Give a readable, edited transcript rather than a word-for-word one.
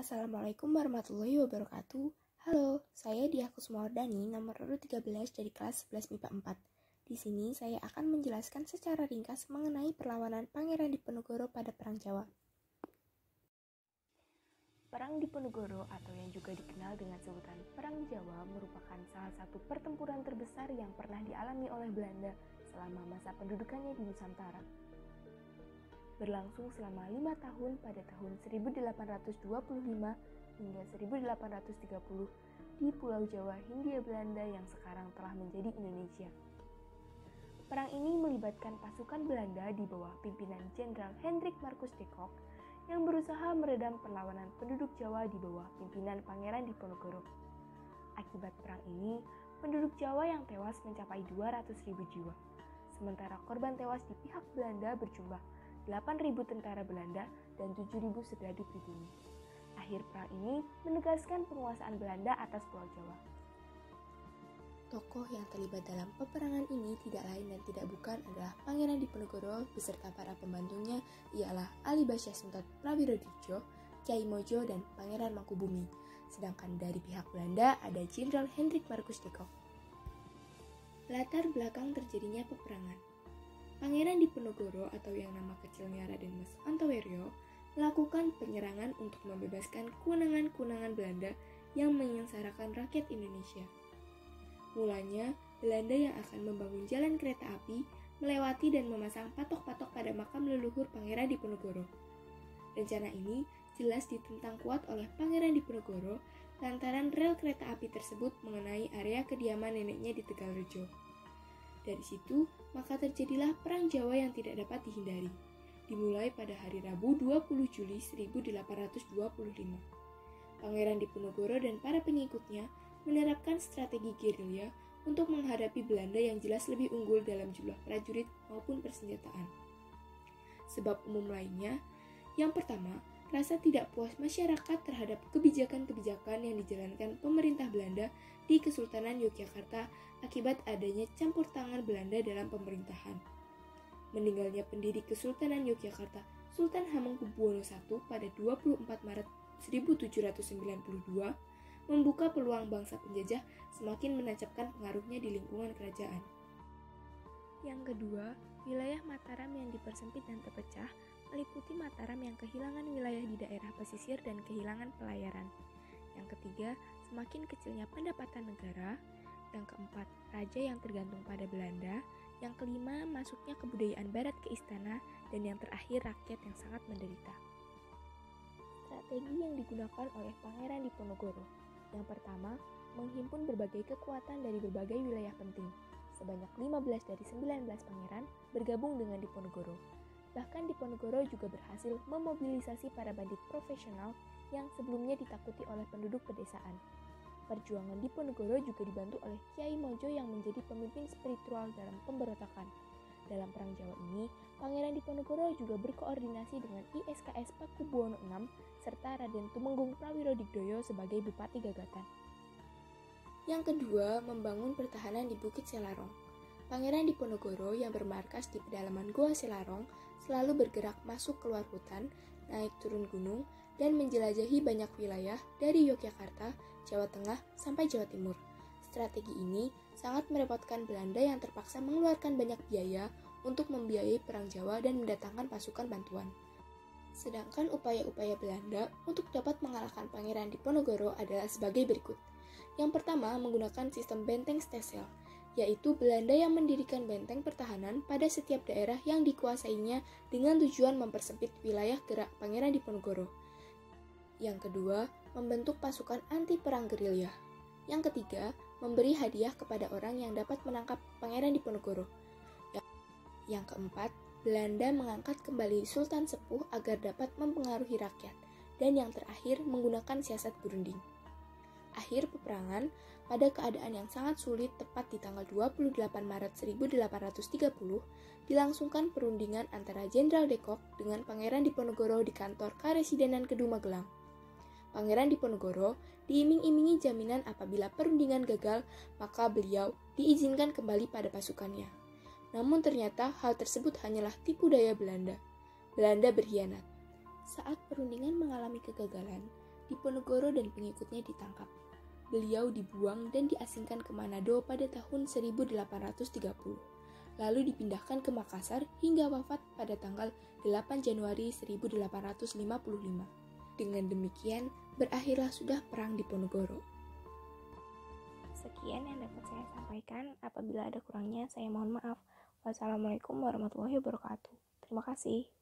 Assalamualaikum warahmatullahi wabarakatuh. Halo, saya Diah Kusmawardani, nomor urut 13 dari kelas 11 MIPA 4. Di sini saya akan menjelaskan secara ringkas mengenai perlawanan Pangeran Diponegoro pada Perang Jawa. Perang Diponegoro atau yang juga dikenal dengan sebutan Perang Jawa merupakan salah satu pertempuran terbesar yang pernah dialami oleh Belanda selama masa pendudukannya di Nusantara. Berlangsung selama 5 tahun pada tahun 1825 hingga 1830 di Pulau Jawa Hindia Belanda yang sekarang telah menjadi Indonesia. Perang ini melibatkan pasukan Belanda di bawah pimpinan Jenderal Hendrik Marcus de Kock yang berusaha meredam perlawanan penduduk Jawa di bawah pimpinan Pangeran Diponegoro. Akibat perang ini, penduduk Jawa yang tewas mencapai 200.000 jiwa, sementara korban tewas di pihak Belanda berjumlah 8.000 tentara Belanda dan 7.000 serdadu pribumi. Akhir perang ini menegaskan penguasaan Belanda atas Pulau Jawa. Tokoh yang terlibat dalam peperangan ini tidak lain dan tidak bukan adalah Pangeran Diponegoro beserta para pembantunya ialah Ali Basyah Suntat Prawiro-Dirjo, Kyai Mojo, dan Pangeran Mangkubumi. Sedangkan dari pihak Belanda ada Jenderal Hendrik Marcus de Kock. Latar belakang terjadinya peperangan. Pangeran Diponegoro atau yang nama kecilnya Raden Mas Antoweryo melakukan penyerangan untuk membebaskan kewenangan-kewenangan Belanda yang menyengsarakan rakyat Indonesia. Mulanya, Belanda yang akan membangun jalan kereta api melewati dan memasang patok-patok pada makam leluhur Pangeran Diponegoro. Rencana ini jelas ditentang kuat oleh Pangeran Diponegoro lantaran rel kereta api tersebut mengenai area kediaman neneknya di Tegalrejo. Dari situ, maka terjadilah Perang Jawa yang tidak dapat dihindari, dimulai pada hari Rabu 20 Juli 1825. Pangeran Diponegoro dan para pengikutnya menerapkan strategi gerilya untuk menghadapi Belanda yang jelas lebih unggul dalam jumlah prajurit maupun persenjataan. Sebab umum lainnya, yang pertama, rasa tidak puas masyarakat terhadap kebijakan-kebijakan yang dijalankan pemerintah Belanda di Kesultanan Yogyakarta akibat adanya campur tangan Belanda dalam pemerintahan. Meninggalnya pendiri Kesultanan Yogyakarta, Sultan Hamengkubuwono I pada 24 Maret 1792 membuka peluang bangsa penjajah semakin menancapkan pengaruhnya di lingkungan kerajaan. Yang kedua, wilayah Mataram yang dipersempit dan terpecah meliputi Mataram yang kehilangan wilayah di daerah pesisir dan kehilangan pelayaran. Yang ketiga, semakin kecilnya pendapatan negara. Yang keempat, raja yang tergantung pada Belanda. Yang kelima, masuknya kebudayaan barat ke istana. Dan yang terakhir, rakyat yang sangat menderita. Strategi yang digunakan oleh Pangeran Diponegoro. Yang pertama, menghimpun berbagai kekuatan dari berbagai wilayah penting. Sebanyak 15 dari 19 pangeran bergabung dengan Diponegoro. Bahkan Diponegoro juga berhasil memobilisasi para bandit profesional yang sebelumnya ditakuti oleh penduduk pedesaan. Perjuangan Diponegoro juga dibantu oleh Kyai Mojo yang menjadi pemimpin spiritual dalam pemberontakan. Dalam Perang Jawa ini, Pangeran Diponegoro juga berkoordinasi dengan ISKS Pakubuwono VI serta Raden Tumenggung Prawiro-Digdoyo sebagai Bupati Gagatan. Yang kedua, membangun pertahanan di Bukit Selarong. Pangeran Diponegoro yang bermarkas di pedalaman Goa Selarong selalu bergerak masuk keluar hutan, naik turun gunung, dan menjelajahi banyak wilayah dari Yogyakarta, Jawa Tengah, sampai Jawa Timur. Strategi ini sangat merepotkan Belanda yang terpaksa mengeluarkan banyak biaya untuk membiayai Perang Jawa dan mendatangkan pasukan bantuan. Sedangkan upaya-upaya Belanda untuk dapat mengalahkan Pangeran Diponegoro adalah sebagai berikut. Yang pertama, menggunakan sistem benteng stelsel, yaitu Belanda yang mendirikan benteng pertahanan pada setiap daerah yang dikuasainya dengan tujuan mempersempit wilayah gerak Pangeran Diponegoro. Yang kedua, membentuk pasukan anti perang gerilya. Yang ketiga, memberi hadiah kepada orang yang dapat menangkap Pangeran Diponegoro. Yang keempat, Belanda mengangkat kembali Sultan Sepuh agar dapat mempengaruhi rakyat. Dan yang terakhir, menggunakan siasat berunding. Akhir peperangan, pada keadaan yang sangat sulit tepat di tanggal 28 Maret 1830, dilangsungkan perundingan antara Jenderal de Kock dengan Pangeran Diponegoro di kantor Karesidenan Kedu Magelang. Pangeran Diponegoro diiming-imingi jaminan apabila perundingan gagal, maka beliau diizinkan kembali pada pasukannya. Namun ternyata hal tersebut hanyalah tipu daya Belanda. Belanda berkhianat. Saat perundingan mengalami kegagalan, Diponegoro dan pengikutnya ditangkap. Beliau dibuang dan diasingkan ke Manado pada tahun 1830, lalu dipindahkan ke Makassar hingga wafat pada tanggal 8 Januari 1855. Dengan demikian, berakhirlah sudah Perang Diponegoro. Sekian yang dapat saya sampaikan. Apabila ada kurangnya, saya mohon maaf. Wassalamualaikum warahmatullahi wabarakatuh. Terima kasih.